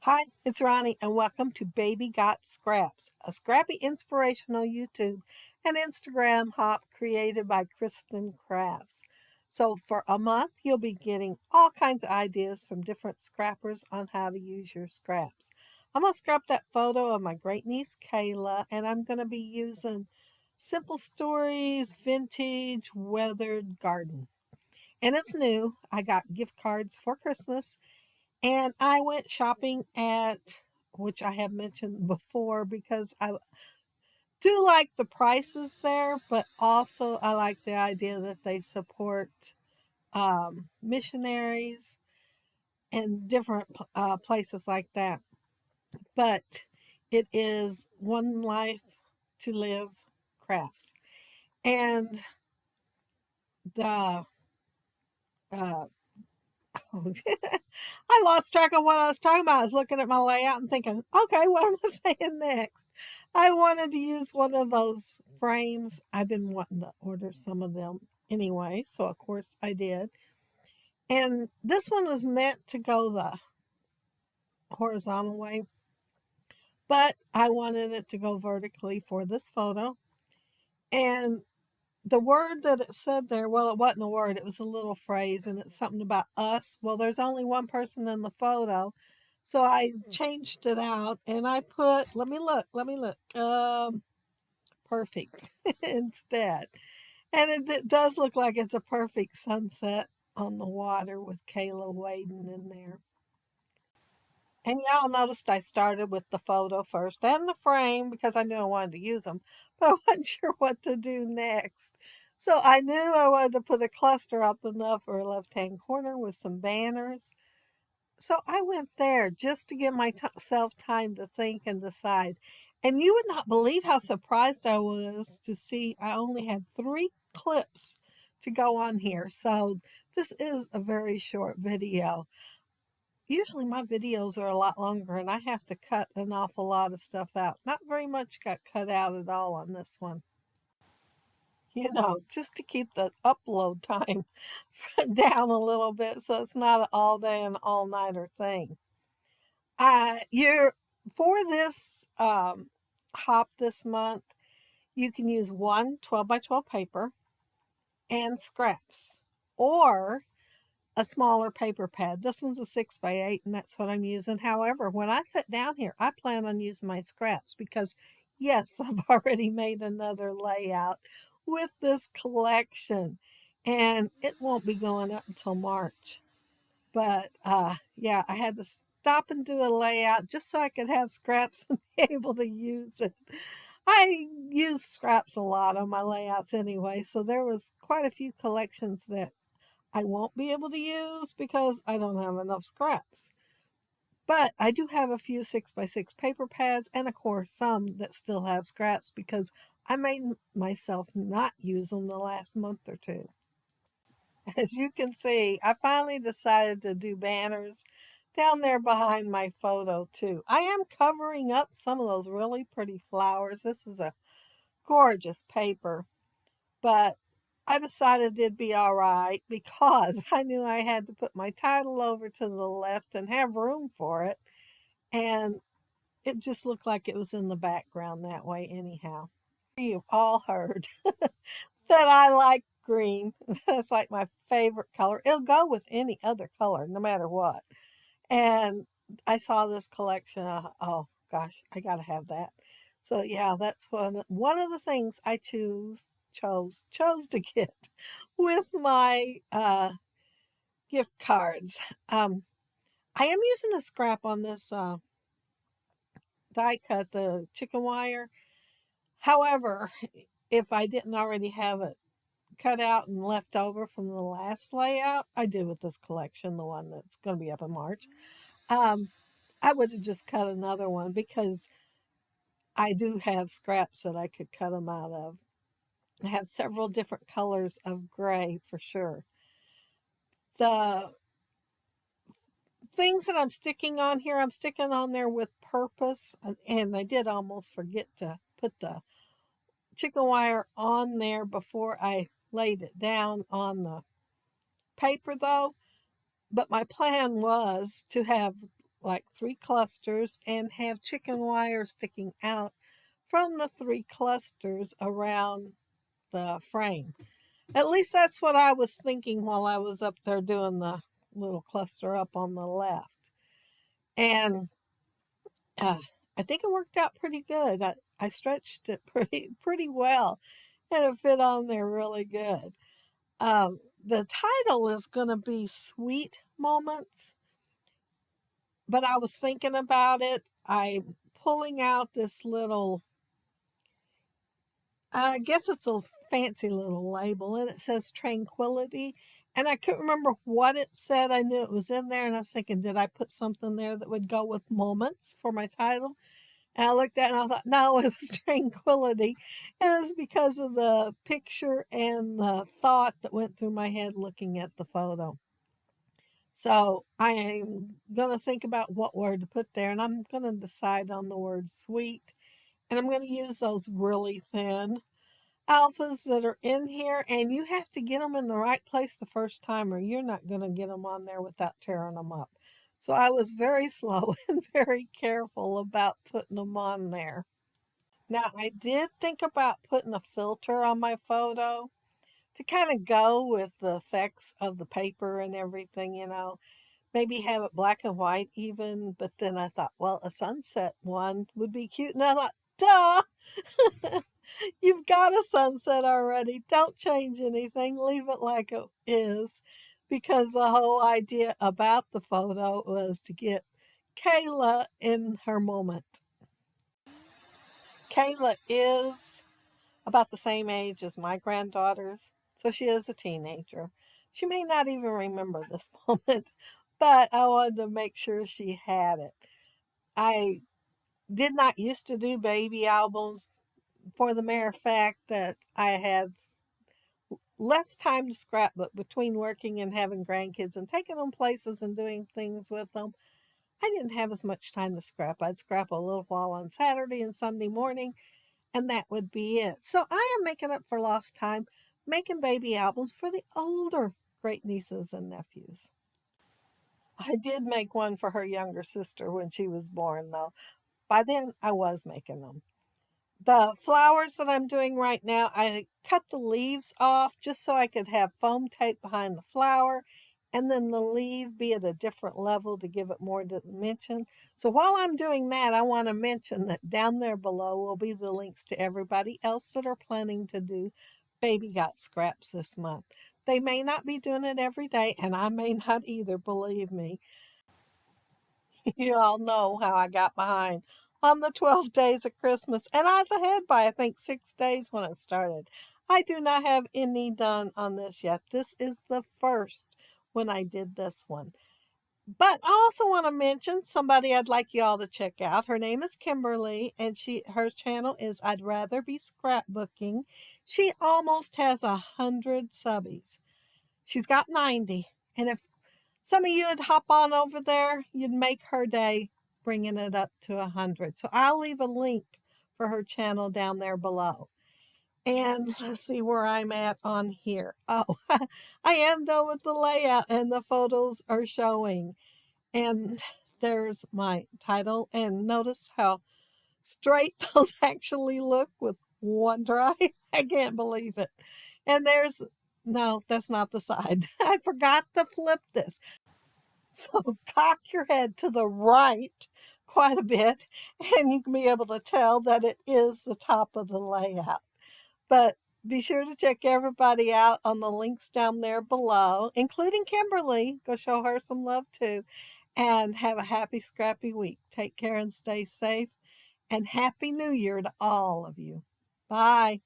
Hi, it's Ronnie, and welcome to Baby Got Scraps, a scrappy inspirational YouTube and Instagram hop created by Kristen Crafts. So, for a month, you'll be getting all kinds of ideas from different scrappers on how to use your scraps. I'm going to scrap that photo of my great niece Kayla, and I'm going to be using Simple Stories Vintage Weathered Garden. And it's new. I got gift cards for Christmas and I went shopping at, which I have mentioned before, because I do like the prices there, but also I like the idea that they support missionaries and different places like that. But it is One Life to Live Crafts. And the uh, I lost track of what I was talking about. I was looking at my layout and thinking, okay, what am I saying next? I wanted to use one of those frames. I've been wanting to order some of them anyway, so of course I did. And this one was meant to go the horizontal way, but I wanted it to go vertically for this photo. And the word that it said there, well, it wasn't a word, it was a little phrase, and it's something about us. Well, there's only one person in the photo, so I changed it out and I put, let me look, perfect instead. And it does look like it's a perfect sunset on the water with Kayla wading in there. And y'all noticed I started with the photo first and the frame because I knew I wanted to use them, but I wasn't sure what to do next. So I knew I wanted to put a cluster up in the upper left-hand corner with some banners. So I went there just to give myself time to think and decide. And you would not believe how surprised I was to see I only had 3 clips to go on here. So this is a very short video. Usually my videos are a lot longer and I have to cut an awful lot of stuff out. Not very much got cut out at all on this one. Just to keep the upload time down a little bit so it's not an all day and all nighter thing. You're for this hop this month, you can use one 12 by 12 paper and scraps or a smaller paper pad. This one's a 6 by 8 and that's what I'm using. However, when I sit down here, I plan on using my scraps because yes, I've already made another layout with this collection and it won't be going up until March. But yeah, I had to stop and do a layout just so I could have scraps and be able to use it. I use scraps a lot on my layouts anyway, so there was quite a few collections that I won't be able to use because I don't have enough scraps. But I do have a few 6 by 6 paper pads and of course some that still have scraps because I made myself not use them the last month or two. As you can see, I finally decided to do banners down there behind my photo too. I am covering up some of those really pretty flowers. This is a gorgeous paper, but I decided it'd be all right because I knew I had to put my title over to the left and have room for it. And it just looked like it was in the background that way anyhow. You've all heard that I like green. That's like my favorite color. It'll go with any other color, no matter what. And I saw this collection. Oh gosh, I gotta have that. So yeah, that's one of the things I chose to get with my gift cards. I am using a scrap on this die cut, the chicken wire. However, if I didn't already have it cut out and left over from the last layout, I did with this collection, the one that's going to be up in March. Um, I would have just cut another one because I do have scraps that I could cut them out of. I have several different colors of gray for sure. The things that I'm sticking on here, I'm sticking on there with purpose. And I did almost forget to put the chicken wire on there before I laid it down on the paper though. But my plan was to have like 3 clusters and have chicken wire sticking out from the 3 clusters around the frame. At least that's what I was thinking while I was up there doing the little cluster up on the left. And uh, I think it worked out pretty good. I stretched it pretty well, and it fit on there really good. The title is going to be Sweet Moments, but I was thinking about it. I'm pulling out this little, I guess it's a fancy little label, and it says Tranquility. And I couldn't remember what it said. I knew it was in there, and I was thinking, did I put something there that would go with moments for my title? And I looked at it and I thought, no, it was Tranquility. And it was because of the picture and the thought that went through my head looking at the photo. So I am going to think about what word to put there, and I'm going to decide on the word sweet. And I'm going to use those really thin alphas that are in here, and you have to get them in the right place the first time, or you're not going to get them on there without tearing them up. So I was very slow and very careful about putting them on there. Now, I did think about putting a filter on my photo to kind of go with the effects of the paper and everything. Maybe have it black and white even, but then I thought, well, a sunset one would be cute. And I thought, duh, you've got a sunset already. Don't change anything. Leave it like it is. Because the whole idea about the photo was to get Kayla in her moment. Kayla is about the same age as my granddaughters, so she is a teenager. She may not even remember this moment, but I wanted to make sure she had it. I did not used to do baby albums for the mere fact that I had less time to scrapbook between working and having grandkids and taking them places and doing things with them. I didn't have as much time to scrap. I'd scrap a little while on Saturday and Sunday morning, and that would be it. So I am making up for lost time, making baby albums for the older great nieces and nephews. I did make one for her younger sister when she was born, though. By then, I was making them. The flowers that I'm doing right now, I cut the leaves off just so I could have foam tape behind the flower and then the leaf be at a different level to give it more dimension. So while I'm doing that, I want to mention that down there below will be the links to everybody else that are planning to do Baby Got Scraps this month. They may not be doing it every day, and I may not either, believe me. You all know how I got behind on the 12 days of Christmas, and I was ahead by, I think, 6 days when it started. I do not have any done on this yet. This is the first when I did this one. But I also want to mention somebody I'd like you all to check out. Her name is Kimberly, and her channel is I'd Rather Be Scrapbooking. She almost has 100 subbies. She's got 90, and if some of you would hop on over there, you'd make her day bringing it up to 100. So I'll leave a link for her channel down there below. And let's see where I'm at on here. Oh, I am done with the layout and the photos are showing. And there's my title. And notice how straight those actually look with one dry. I can't believe it. And no, that's not the side. I forgot to flip this. So cock your head to the right quite a bit, and you can be able to tell that it is the top of the layout. But be sure to check everybody out on the links down there below, including Kimberly. Go show her some love too. And have a happy, scrappy week. Take care and stay safe. And Happy New Year to all of you. Bye.